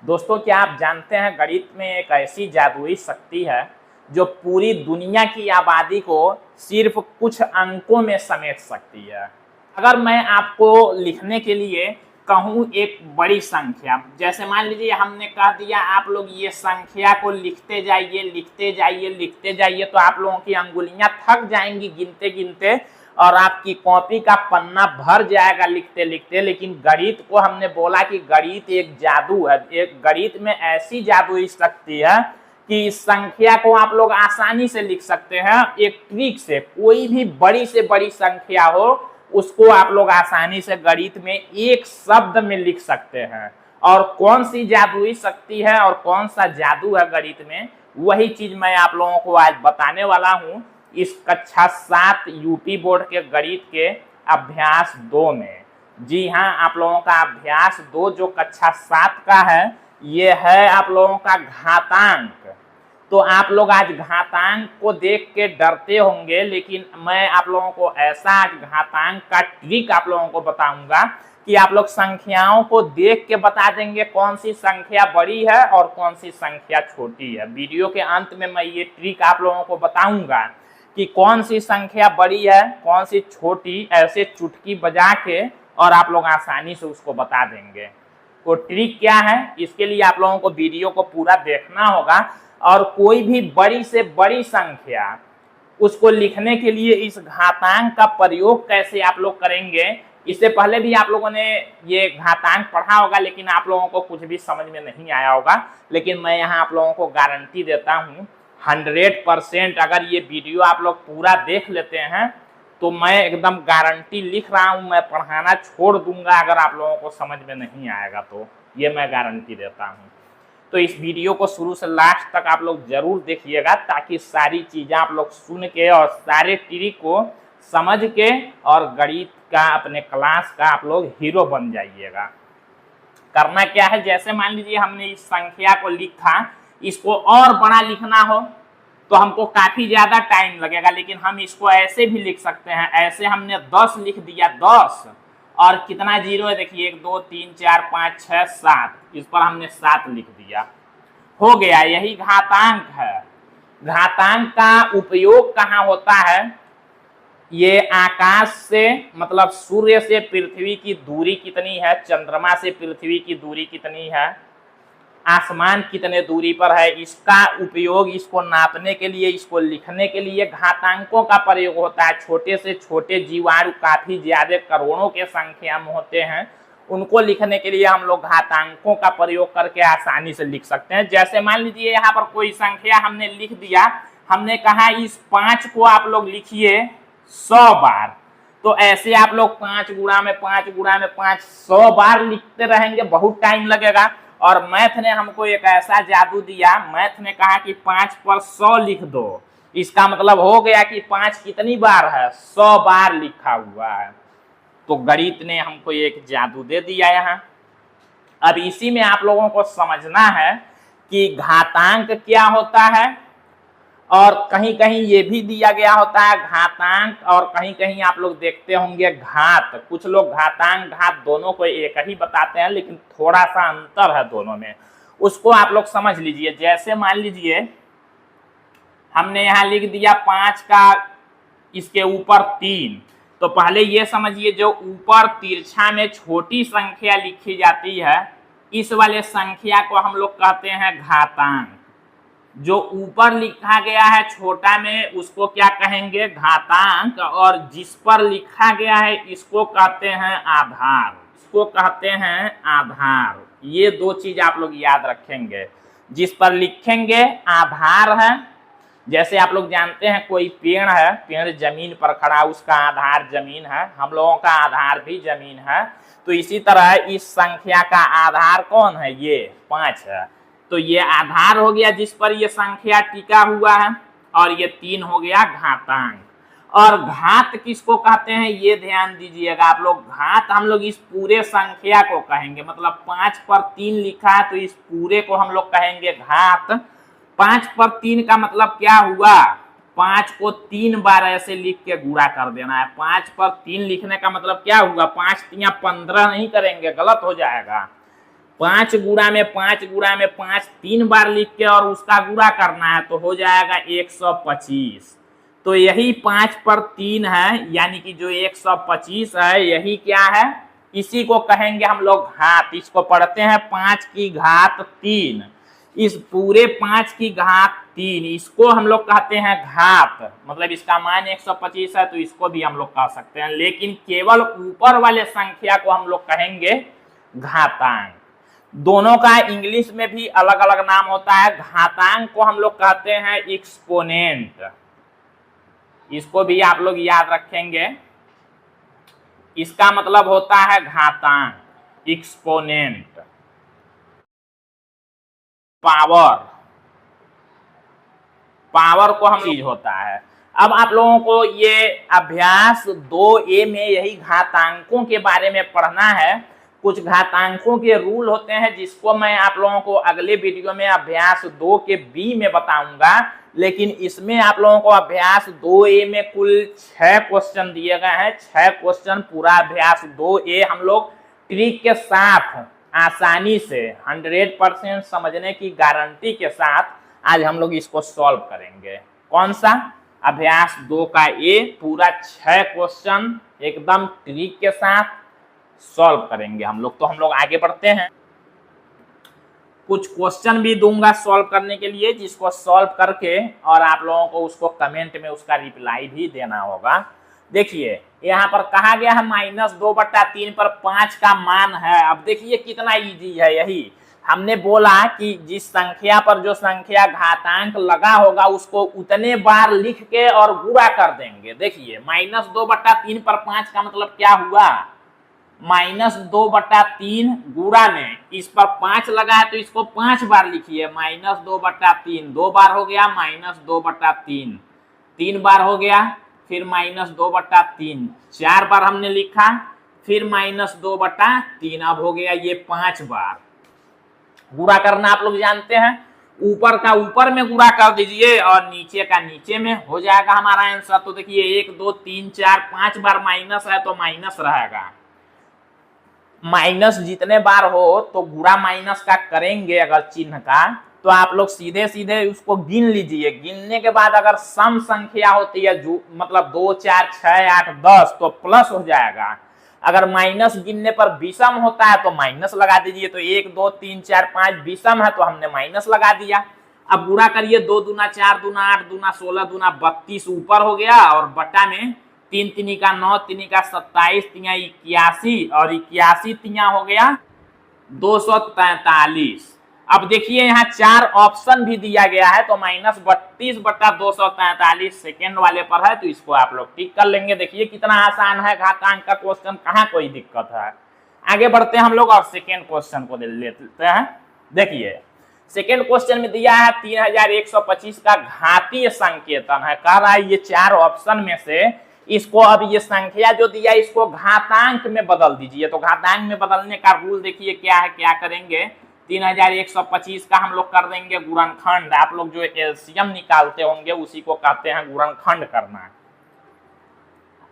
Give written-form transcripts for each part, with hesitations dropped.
दोस्तों, क्या आप जानते हैं गणित में एक ऐसी जादुई शक्ति है जो पूरी दुनिया की आबादी को सिर्फ कुछ अंकों में समेट सकती है। अगर मैं आपको लिखने के लिए कहूँ एक बड़ी संख्या, जैसे मान लीजिए हमने कह दिया आप लोग ये संख्या को लिखते जाइए लिखते जाइए लिखते जाइए, तो आप लोगों की अंगुलियां थक जाएंगी गिनते गिनते और आपकी कॉपी का पन्ना भर जाएगा लिखते लिखते। लेकिन गणित को हमने बोला कि गणित एक जादू है, एक गणित में ऐसी जादुई शक्ति है कि इस संख्या को आप लोग आसानी से लिख सकते हैं। एक ट्रिक से कोई भी बड़ी से बड़ी संख्या हो उसको आप लोग आसानी से गणित में एक शब्द में लिख सकते हैं। और कौन सी जादुई शक्ति है और कौन सा जादू है गणित में, वही चीज मैं आप लोगों को आज बताने वाला हूं इस कक्षा 7 यूपी बोर्ड के गणित के अभ्यास 2 में। जी हाँ, आप लोगों का अभ्यास 2 जो कक्षा 7 का है, ये है आप लोगों का घातांक। तो आप लोग आज घातांक को देख के डरते होंगे, लेकिन मैं आप लोगों को ऐसा आज घातांक का ट्रिक आप लोगों को बताऊंगा कि आप लोग संख्याओं को देख के बता देंगे कौन सी संख्या बड़ी है और कौन सी संख्या छोटी है। वीडियो के अंत में मैं ये ट्रिक आप लोगों को बताऊंगा कि कौन सी संख्या बड़ी है कौन सी छोटी, ऐसे चुटकी बजा के और आप लोग आसानी से उसको बता देंगे। तो ट्रिक क्या है, इसके लिए आप लोगों को वीडियो को पूरा देखना होगा। और कोई भी बड़ी से बड़ी संख्या उसको लिखने के लिए इस घातांक का प्रयोग कैसे आप लोग करेंगे, इससे पहले भी आप लोगों ने ये घातांक पढ़ा होगा, लेकिन आप लोगों को कुछ भी समझ में नहीं आया होगा। लेकिन मैं यहाँ आप लोगों को गारंटी देता हूँ 100% अगर ये वीडियो आप लोग पूरा देख लेते हैं तो मैं एकदम गारंटी लिख रहा हूँ, मैं पढ़ाना छोड़ दूंगा अगर आप लोगों को समझ में नहीं आएगा तो। ये मैं गारंटी देता हूँ। तो इस वीडियो को शुरू से लास्ट तक आप लोग जरूर देखिएगा, ताकि सारी चीज़ें आप लोग सुन के और सारे ट्रिक को समझ के और गणित का अपने क्लास का आप लोग हीरो बन जाइएगा। करना क्या है, जैसे मान लीजिए हमने इस संख्या को लिखा, इसको और बड़ा लिखना हो तो हमको काफी ज्यादा टाइम लगेगा, लेकिन हम इसको ऐसे भी लिख सकते हैं। ऐसे हमने 10 लिख दिया, 10 और कितना जीरो है देखिए, 1 2 3 4 5 6 7, इस पर हमने 7 लिख दिया, हो गया। यही घातांक है। घातांक का उपयोग कहाँ होता है, ये आकाश से मतलब सूर्य से पृथ्वी की दूरी कितनी है, चंद्रमा से पृथ्वी की दूरी कितनी है, आसमान कितने दूरी पर है, इसका उपयोग इसको नापने के लिए, इसको लिखने के लिए घातांकों का प्रयोग होता है। छोटे से छोटे जीवाणु काफी ज्यादा करोड़ों के संख्या में होते हैं, उनको लिखने के लिए हम लोग घातांकों का प्रयोग करके आसानी से लिख सकते हैं। जैसे मान लीजिए यहाँ पर कोई संख्या हमने लिख दिया, हमने कहा इस 5 को आप लोग लिखिए 100 बार। तो ऐसे आप लोग 5 गुणा में 5 गुणा में 5 100 बार लिखते रहेंगे, बहुत टाइम लगेगा। और मैथ ने हमको एक ऐसा जादू दिया, मैथ ने कहा कि 5 पर 100 लिख दो। इसका मतलब हो गया कि 5 कितनी बार है, 100 बार लिखा हुआ है। तो गणित ने हमको एक जादू दे दिया यहाँ। अब इसी में आप लोगों को समझना है कि घातांक क्या होता है, और कहीं कहीं ये भी दिया गया होता है घातांक, और कहीं कहीं आप लोग देखते होंगे घात। कुछ लोग घातांक घात दोनों को एक ही बताते हैं, लेकिन थोड़ा सा अंतर है दोनों में, उसको आप लोग समझ लीजिए। जैसे मान लीजिए हमने यहाँ लिख दिया 5 का इसके ऊपर 3, तो पहले ये समझिए जो ऊपर तिरछा में छोटी संख्या लिखी जाती है, इस वाले संख्या को हम लोग कहते हैं घातांक। जो ऊपर लिखा गया है छोटा में उसको क्या कहेंगे, घातांक। और जिस पर लिखा गया है इसको कहते हैं आधार, इसको कहते हैं आधार। ये 2 चीज आप लोग याद रखेंगे। जिस पर लिखेंगे आधार है, जैसे आप लोग जानते हैं कोई पेड़ है, पेड़ जमीन पर खड़ा, उसका आधार जमीन है, हम लोगों का आधार भी जमीन है। तो इसी तरह इस संख्या का आधार कौन है, ये 5 है। तो ये आधार हो गया जिस पर ये संख्या टिका हुआ है, और ये 3 हो गया घातांक। और घात किसको कहते हैं ये ध्यान दीजिएगा आप लोग। घात हम लोग इस पूरे संख्या को कहेंगे, मतलब 5 पर 3 लिखा है तो इस पूरे को हम लोग कहेंगे घात। 5 पर 3 का मतलब क्या हुआ, 5 को 3 बार ऐसे लिख के गुणा कर देना है। 5 पर 3 लिखने का मतलब क्या हुआ, 5 3 15 नहीं करेंगे, गलत हो जाएगा। 5 गुणा में 5 गुणा में 5 3 बार लिख के और उसका गुणा करना है तो हो जाएगा 125। तो यही 5 पर 3 है, यानी कि जो 125 है यही क्या है, इसी को कहेंगे हम लोग घात। इसको पढ़ते हैं 5 की घात 3। इस पूरे 5 की घात 3 इसको हम लोग कहते हैं घात, मतलब इसका मान 125 है तो इसको भी हम लोग कह सकते हैं, लेकिन केवल ऊपर वाले संख्या को हम लोग कहेंगे घातांक। दोनों का इंग्लिश में भी अलग अलग नाम होता है। घातांक को हम लोग कहते हैं एक्सपोनेंट, इसको भी आप लोग याद रखेंगे। इसका मतलब होता है घातांक, एक्सपोनेंट। पावर, पावर को हम चीज होता है। अब आप लोगों को ये अभ्यास 2A में यही घातांकों के बारे में पढ़ना है। कुछ घातांकों के रूल होते हैं जिसको मैं आप लोगों को अगले वीडियो में अभ्यास 2 के B में बताऊंगा, लेकिन इसमें आप लोगों को अभ्यास 2A में कुल 6 क्वेश्चन दिए गए हैं। 6 क्वेश्चन पूरा अभ्यास 2A हम लोग ट्रिक के साथ आसानी से 100% समझने की गारंटी के साथ आज हम लोग इसको सॉल्व करेंगे। कौन सा? अभ्यास 2 का A पूरा 6 क्वेश्चन एकदम ट्रिक के साथ सॉल्व करेंगे हम लोग। तो हम लोग आगे बढ़ते हैं। कुछ क्वेश्चन भी दूंगा सॉल्व करने के लिए, जिसको सॉल्व करके और आप लोगों को उसको कमेंट में उसका रिप्लाई भी देना होगा। देखिए यहाँ पर कहा गया है -2/3 पर 5 का मान है। अब देखिए कितना इजी है। यही हमने बोला कि जिस संख्या पर जो संख्या घातांक लगा होगा उसको उतने बार लिख के और गुणा कर देंगे। देखिए -2/3 पर 5 का मतलब क्या हुआ, -2/3 गुणा में इस पर 5 लगा है तो इसको 5 बार लिखिए। -2/3 2 बार हो गया, -2/3 3 बार हो गया, फिर -2/3 4 बार हमने लिखा, फिर -2/3 अब हो गया ये 5 बार। गुणा करना आप लोग जानते हैं, ऊपर का ऊपर में गुणा कर दीजिए और नीचे का नीचे में, हो जाएगा हमारा आंसर। तो देखिए 1 2 3 4 5 बार माइनस है तो माइनस रहेगा। माइनस जितने बार हो तो गुणा माइनस का करेंगे अगर चिन्ह का, तो आप लोग सीधे सीधे उसको गिन लीजिए। गिनने के बाद अगर सम संख्या होती है जो मतलब 2 4 6 8 10 तो प्लस हो जाएगा। अगर माइनस गिनने पर विषम होता है तो माइनस लगा दीजिए। तो 1 2 3 4 5 विषम है तो हमने माइनस लगा दिया। अब गुणा करिए, 2 दूना 4 दूना 8 दूना 16 दूना 32 ऊपर हो गया और बटा में 3 3 का 9 3 का 27 3 81 और 81 3 हो गया 243। अब देखिए यहाँ 4 ऑप्शन भी दिया गया है तो -32/243 सेकेंड वाले पर है, तो इसको आप लोग टिक कर लेंगे। देखिए कितना आसान है घातांक का क्वेश्चन, कहाँ कोई दिक्कत है। आगे बढ़ते हैं हम लोग और सेकेंड क्वेश्चन को लेते हैं। देखिए सेकेंड क्वेश्चन में दिया है 3125 का घातीय संकेतन है। कह रहा है ये 4 ऑप्शन में से इसको, अब ये संख्या जो दिया इसको घातांक में बदल दीजिए। तो घातांक में बदलने का रूल देखिए क्या है, क्या करेंगे। 3125 का हम लोग कर देंगे गुणनखंड। आप लोग जो एलसीएम निकालते होंगे उसी को कहते हैं गुणनखंड करना।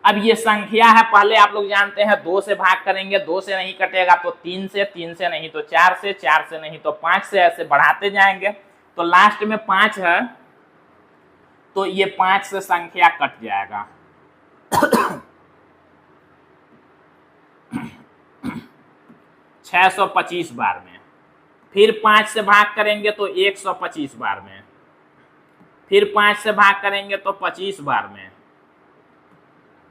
अब ये संख्या है, पहले आप लोग जानते हैं 2 से भाग करेंगे, 2 से नहीं कटेगा तो 3 से, 3 से नहीं तो 4 से, 4 से नहीं तो 5 से, ऐसे बढ़ाते जाएंगे। तो लास्ट में 5 है तो ये 5 से संख्या कट जाएगा। 625 बार में, फिर 5 से भाग करेंगे तो 125 बार में, फिर 5 से भाग करेंगे तो 25 बार में,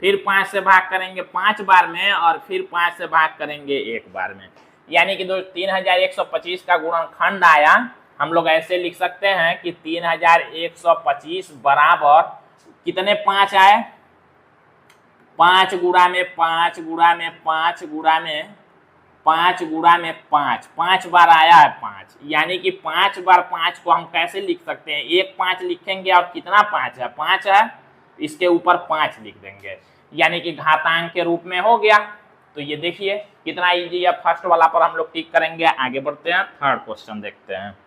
फिर 5 से भाग करेंगे 5 बार में और फिर 5 से भाग करेंगे 1 बार में। यानी कि 3125 का गुणनखंड आया। हम लोग ऐसे लिख सकते हैं कि 3125 बराबर कितने 5 आए, 5 गुणा में 5 गुणा में 5 गुणा में 5 गुणा में 5, 5 बार आया है 5। यानी कि 5 बार 5 को हम कैसे लिख सकते हैं, 1 5 लिखेंगे और कितना 5 है, 5 है, इसके ऊपर 5 लिख देंगे, यानी कि घातांक के रूप में हो गया। तो ये देखिए कितना इजी है। फर्स्ट वाला पर हम लोग टिक करेंगे। आगे बढ़ते हैं, थर्ड क्वेश्चन देखते हैं।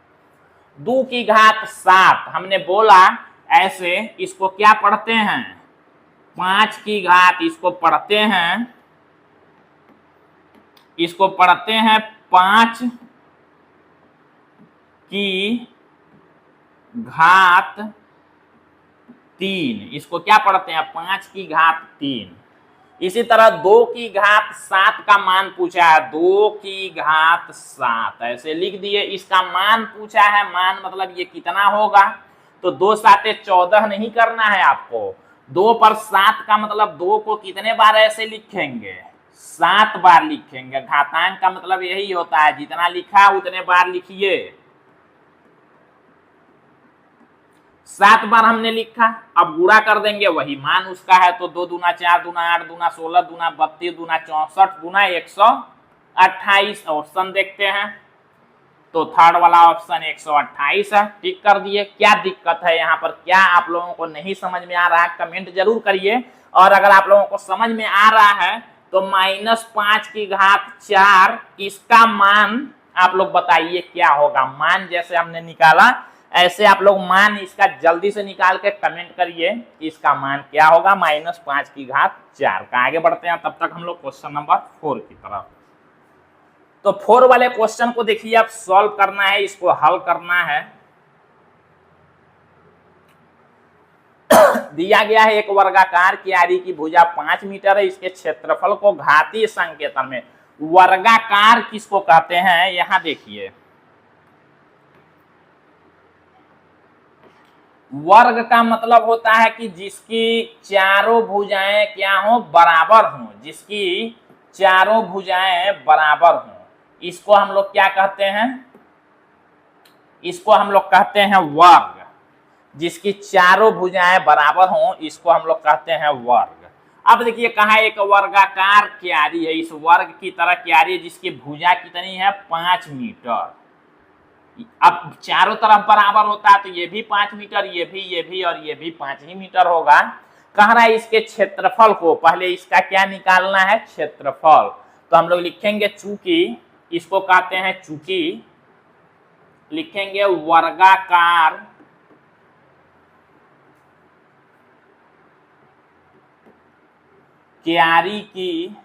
2 की घात 7 हमने बोला ऐसे, इसको क्या पढ़ते हैं 5 की घात, इसको पढ़ते हैं 5 की घात 3, इसको क्या पढ़ते हैं 5 की घात 3। इसी तरह 2 की घात 7 का मान पूछा है, 2 की घात 7 ऐसे लिख दिए। इसका मान पूछा है, मान मतलब ये कितना होगा, तो 2 7 14 नहीं करना है आपको। 2 पर 7 का मतलब 2 को कितने बार ऐसे लिखेंगे, 7 बार लिखेंगे। घातांक का मतलब यही होता है, जितना लिखा उतने बार लिखिए। 7 बार हमने लिखा, अब गुणा कर देंगे, वही मान उसका है। तो 2 दूना 4 दूना 8 दूना 16 दूना 32 दूना 64 दूना 128। ऑप्शन देखते हैं, तो थर्ड वाला ऑप्शन 128 है। टिक कर दिए। क्या दिक्कत है यहाँ पर, क्या आप लोगों को नहीं समझ में आ रहा है, कमेंट जरूर करिए। और अगर आप लोगों को समझ में आ रहा है तो -5 की घात 4 इसका मान आप लोग बताइए क्या होगा। मान जैसे हमने निकाला ऐसे आप लोग मान इसका जल्दी से निकाल के कमेंट करिए इसका मान क्या होगा, -5 की घात 4 का। आगे बढ़ते हैं, तब तक हम लोग क्वेश्चन नंबर 4 की तरफ। तो 4 वाले क्वेश्चन को देखिए, आप सॉल्व करना है, इसको हल करना है। दिया गया है एक वर्गाकार क्यारी की भुजा 5 मीटर है, इसके क्षेत्रफल को घातीय संकेतन में, वर्गाकार किसको कहते हैं यहां देखिए। वर्ग का मतलब होता है कि जिसकी चारों भुजाएं क्या हो, बराबर हो, जिसकी चारों भुजाएं बराबर हो, इसको हम लोग क्या कहते हैं, इसको हम लोग कहते हैं वर्ग। जिसकी चारों भुजाएं बराबर हो इसको हम लोग कहते हैं वर्ग। अब देखिए कहा एक वर्गाकार क्यारी है, इस वर्ग की तरह क्यारी है जिसकी भुजा कितनी है 5 मीटर। अब चारों तरफ बराबर होता है तो ये भी 5 मीटर, ये भी और ये भी 5 ही मीटर होगा। कह रहा है इसके क्षेत्रफल को, पहले इसका क्या निकालना है क्षेत्रफल। तो हम लोग लिखेंगे चूंकि, इसको कहते हैं चूंकि, लिखेंगे वर्गाकार क्यारी की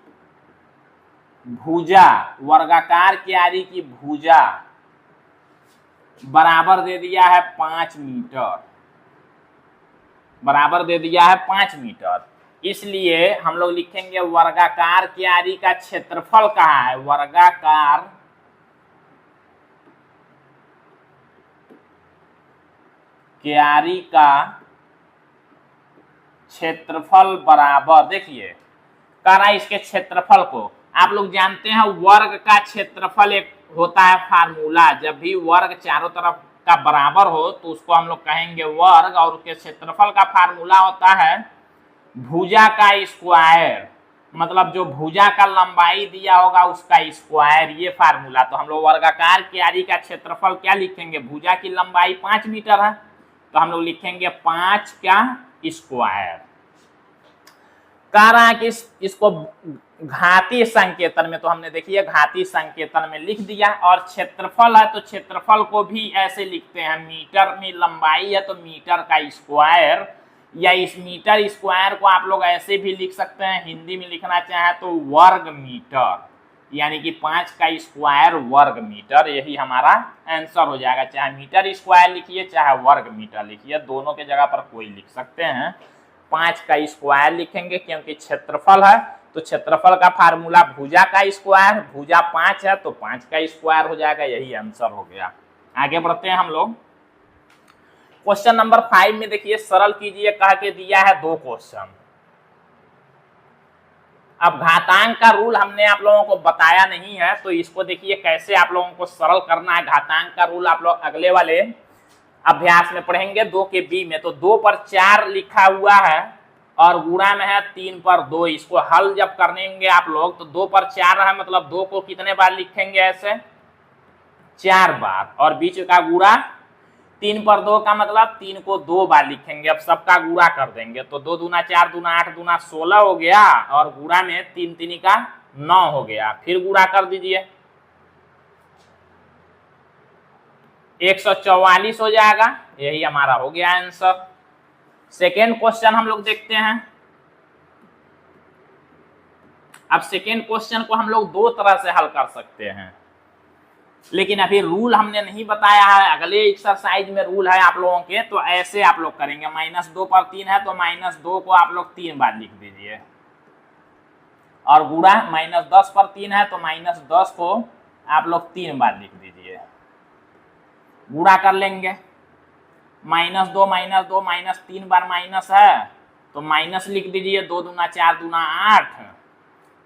भुजा, वर्गाकार क्यारी की भुजा बराबर दे दिया है 5 मीटर, बराबर दे दिया है 5 मीटर। इसलिए हम लोग लिखेंगे वर्गाकार क्यारी का क्षेत्रफल कहाँ है, वर्गाकार क्यारी का क्षेत्रफल बराबर, देखिए कह रहा है इसके क्षेत्रफल को, आप लोग जानते हैं वर्ग का क्षेत्रफल एक होता है फार्मूला, जब भी वर्ग चारों तरफ का बराबर हो तो उसको हम लोग कहेंगे वर्ग, और उसके क्षेत्रफल का फार्मूला होता है भुजा का स्क्वायर, मतलब जो भुजा का लंबाई दिया होगा उसका स्क्वायर, ये फार्मूला। तो हम लोग वर्गाकार क्यारी का क्षेत्रफल क्या लिखेंगे, भुजा की लंबाई 5 मीटर है तो हम लोग लिखेंगे 5 का स्क्वायर। कह रहा है कि इसको घातीय संकेतन में, तो हमने देखिए घातीय संकेतन में लिख दिया। और क्षेत्रफल है तो क्षेत्रफल को भी ऐसे लिखते हैं, मीटर में लंबाई है तो मीटर का स्क्वायर, या इस मीटर स्क्वायर को आप लोग ऐसे भी लिख सकते हैं, हिंदी में लिखना चाहे तो वर्ग मीटर, यानी कि 5 का स्क्वायर वर्ग मीटर, यही हमारा आंसर हो जाएगा। चाहे मीटर स्क्वायर लिखिए चाहे वर्ग मीटर लिखिए, दोनों के जगह पर कोई लिख सकते हैं। 5 का स्क्वायर लिखेंगे क्योंकि क्षेत्रफल है, तो क्षेत्रफल का फार्मूला भुजा का स्क्वायर, भुजा 5 है तो 5 का स्क्वायर हो जाएगा, यही आंसर हो गया। आगे बढ़ते हैं हम लोग क्वेश्चन नंबर 5 में। देखिए सरल कीजिए कह के दिया है 2 क्वेश्चन। अब घातांक का रूल हमने आप लोगों को बताया नहीं है, तो इसको देखिए कैसे आप लोगों को सरल करना है। घातांक का रूल आप लोग अगले वाले अभ्यास में पढ़ेंगे 2 के बी में। तो 2 पर 4 लिखा हुआ है और गुणा में है 3 पर 2, इसको हल जब करेंगे आप लोग तो 2 पर 4 है, मतलब 2 को कितने बार लिखेंगे ऐसे 4 बार, और बीच का गुणा 3 पर 2 का मतलब 3 को 2 बार लिखेंगे। अब सबका गुणा कर देंगे तो 2 दूना 4 दूना 8 दूना 16 हो गया, और गुणा में 3 3 का 9 हो गया। फिर गुणा कर दीजिए 144 हो जाएगा, यही हमारा हो गया आंसर। सेकेंड क्वेश्चन हम लोग देखते हैं। अब सेकेंड क्वेश्चन को हम लोग 2 तरह से हल कर सकते हैं। लेकिन अभी रूल हमने नहीं बताया है, अगले एक्सरसाइज में रूल है आप लोगों के। तो ऐसे आप लोग करेंगे, -2 पर 3 है तो -2 को आप लोग 3 बार लिख दीजिए, और गुणा -10 पर 3 है तो -10 को आप लोग 3 बार लिख दीजिए। गुणा कर लेंगे, -2 -2 -3 बार माइनस है तो माइनस लिख दीजिए, 2 दूना 4 दूना 8,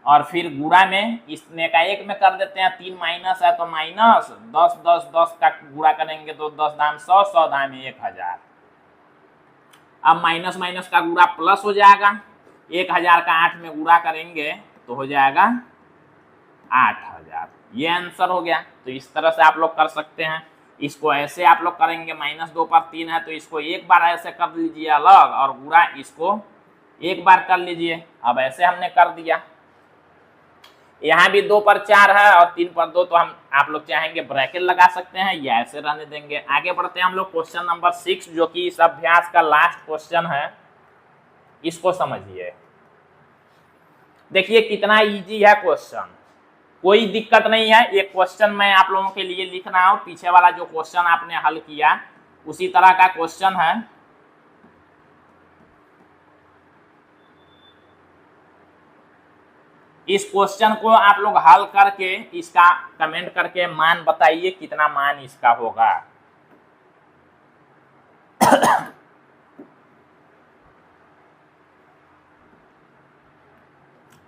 और फिर गुणा में इसमें का एक में कर देते हैं, 3 माइनस है तो माइनस 10 10 10 का गुणा करेंगे तो 10 दाम 100 100 दाम 1000। अब माइनस माइनस का गुणा प्लस हो जाएगा, 1000 का 8 में गुणा करेंगे तो हो जाएगा 8000। ये आंसर हो गया। तो इस तरह से आप लोग कर सकते हैं। इसको ऐसे आप लोग करेंगे, -2 पर 3 है तो इसको एक बार ऐसे कर लीजिए अलग, और गुणा इसको एक बार कर लीजिए। अब ऐसे हमने कर दिया। यहाँ भी 2 पर 4 है और 3 पर 2, तो हम आप लोग चाहेंगे ब्रैकेट लगा सकते हैं या ऐसे रहने देंगे। आगे बढ़ते हैं हम लोग क्वेश्चन नंबर 6, जो कि इस अभ्यास का लास्ट क्वेश्चन है। इसको समझिए, देखिए कितना इजी है क्वेश्चन, कोई दिक्कत नहीं है। एक क्वेश्चन मैं आप लोगों के लिए लिख रहा हूं, पीछे वाला जो क्वेश्चन आपने हल किया उसी तरह का क्वेश्चन है। इस क्वेश्चन को आप लोग हल करके इसका कमेंट करके मान बताइए कितना मान इसका होगा।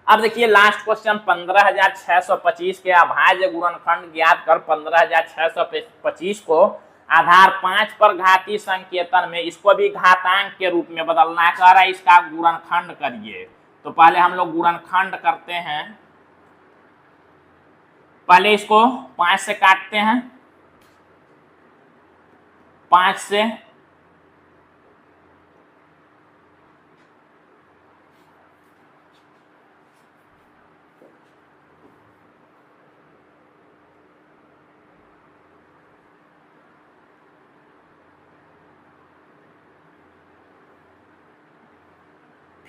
अब देखिए लास्ट क्वेश्चन, 15625 के अभाज्य गुणनखंड ज्ञात कर 15625 को आधार 5 पर घातीय संकेतन में, इसको भी घातांक के रूप में बदलना है। कह रहा है इसका गुणनखंड करिए। तो पहले हम लोग गुणनखंड करते हैं। पहले इसको 5 से काटते हैं, 5 से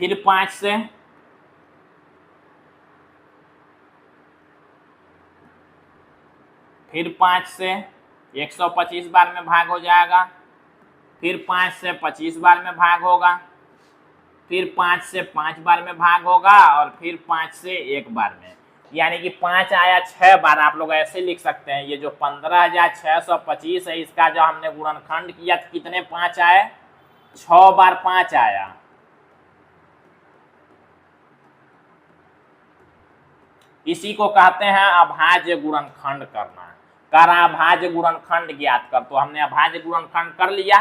फिर 5 से, फिर 5 से 125 बार में भाग हो जाएगा, फिर 5 से 25 बार में भाग होगा, फिर 5 से 5 बार में भाग होगा, और फिर 5 से 1 बार में। यानी कि 5 आया 6 बार। आप लोग ऐसे लिख सकते हैं, ये जो 15625 है इसका जो हमने गुणनखंड किया तो कितने 5 आए, 6 बार 5 आया। इसी को कहते हैं अभाज्य गुणनखंड करना। करा अभाज्य गुणनखंड ज्ञात कर, तो हमने अभाज्य गुणनखंड कर लिया।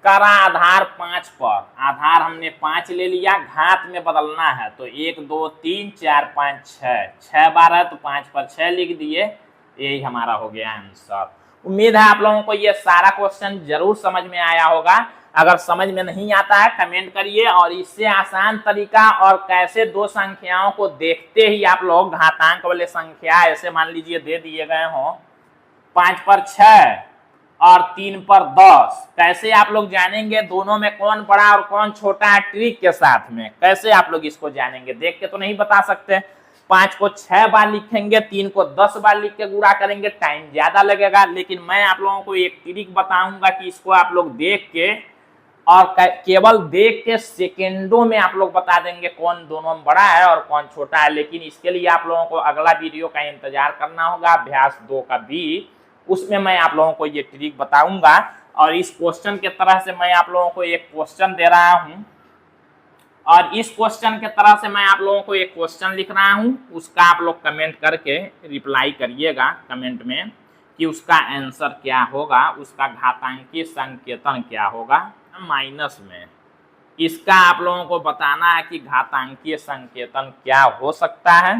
करा आधार 5 पर, आधार हमने 5 ले लिया, घात में बदलना है तो 1 2 3 4 5 6, 6 बार है तो 5 पर 6 लिख दिए। यही हमारा हो गया आंसर। उम्मीद है आप लोगों को ये सारा क्वेश्चन जरूर समझ में आया होगा। अगर समझ में नहीं आता है कमेंट करिए, और इससे आसान तरीका और कैसे दो संख्याओं को देखते ही आप लोग घातांक वाले संख्या ऐसे मान लीजिए दे दिए गए हों, 5 पर 6 और 3 पर 10, कैसे आप लोग जानेंगे दोनों में कौन बड़ा और कौन छोटा है, ट्रिक के साथ में कैसे आप लोग इसको जानेंगे। देख के तो नहीं बता सकते। 5 को 6 बार लिखेंगे, 3 को 10 बार लिख के गुणा करेंगे, टाइम ज्यादा लगेगा। लेकिन मैं आप लोगों को एक ट्रिक बताऊंगा कि इसको आप लोग देख के और केवल देख के सेकेंडों में आप लोग बता देंगे कौन दोनों में बड़ा है और कौन छोटा है। लेकिन इसके लिए आप लोगों को अगला वीडियो का इंतजार करना होगा, अभ्यास 2 का भी, उसमें मैं आप लोगों को ये ट्रिक बताऊंगा। और इस क्वेश्चन के तरह से मैं आप लोगों को एक क्वेश्चन दे रहा हूं, और इस क्वेश्चन के तरह से मैं आप लोगों को एक क्वेश्चन लिख रहा हूं, उसका आप लोग कमेंट करके रिप्लाई करिएगा कमेंट में कि उसका आंसर क्या होगा, उसका घातांकीय संकेतन क्या होगा माइनस में। इसका आप लोगों को बताना है कि घातांकीय संकेतन क्या हो सकता है।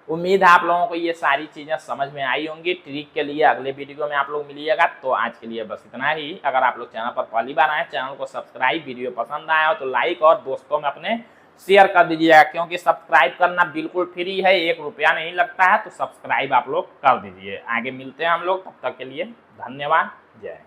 उम्मीद है आप लोगों को ये सारी चीजें समझ में आई होंगी। ट्रिक के लिए अगले वीडियो में आप लोग मिलिएगा। तो आज के लिए बस इतना ही। अगर आप लोग चैनल पर पहली बार आए, चैनल को सब्सक्राइब, वीडियो पसंद आया हो तो लाइक और दोस्तों में अपने शेयर कर दीजिएगा, क्योंकि सब्सक्राइब करना बिल्कुल फ्री है, 1 रुपया नहीं लगता है। तो सब्सक्राइब आप लोग कर दीजिए। आगे मिलते हैं हम लोग, तब तक के लिए धन्यवाद। जय।